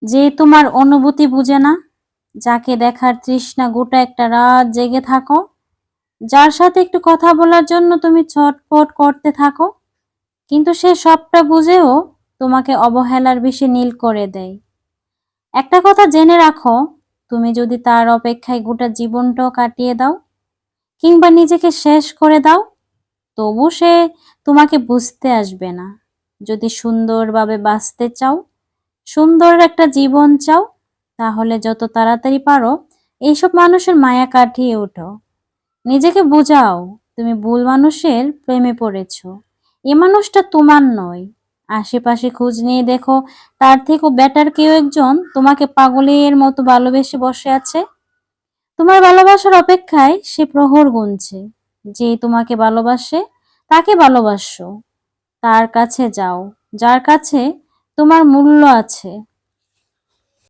যে তোমার অনুভূতি বুঝে না, যাকে দেখার তৃষ্ণা গোটা একটা রাত জেগে থাকো, যার সাথে একটু কথা বলার জন্য তুমি ছটফট করতে থাকো, কিন্তু সে সবটা বুঝেও তোমাকে অবহেলার বিষে নীল করে দেয়। একটা কথা জেনে রাখো, তুমি যদি তার অপেক্ষায় গোটা জীবনটাও কাটিয়ে দাও কিংবা নিজেকে শেষ করে দাও, তবু সে তোমাকে বুঝতে আসবে না। যদি সুন্দরভাবে বাঁচতে চাও, সুন্দর একটা জীবন চাও, তাহলে যত তাড়াতাড়ি পারো এইসব মানুষের মায়া কাটিয়ে ওঠো। নিজেকে বোঝাও তুমি ভুল মানুষের প্রেমে পড়েছো। এ মানুষটা তোমার নয়। আশেপাশে খোঁজ নিয়ে দেখো, তার থেকেও বেটার কেউ একজন তোমাকে পাগলের মতো ভালোবেসে বসে আছে। তোমার ভালোবাসার অপেক্ষায় সে প্রহর গুনছে। যে তোমাকে ভালোবাসে তাকে ভালোবাসো, তার কাছে যাও, যার কাছে তোমার মূল্য আছে।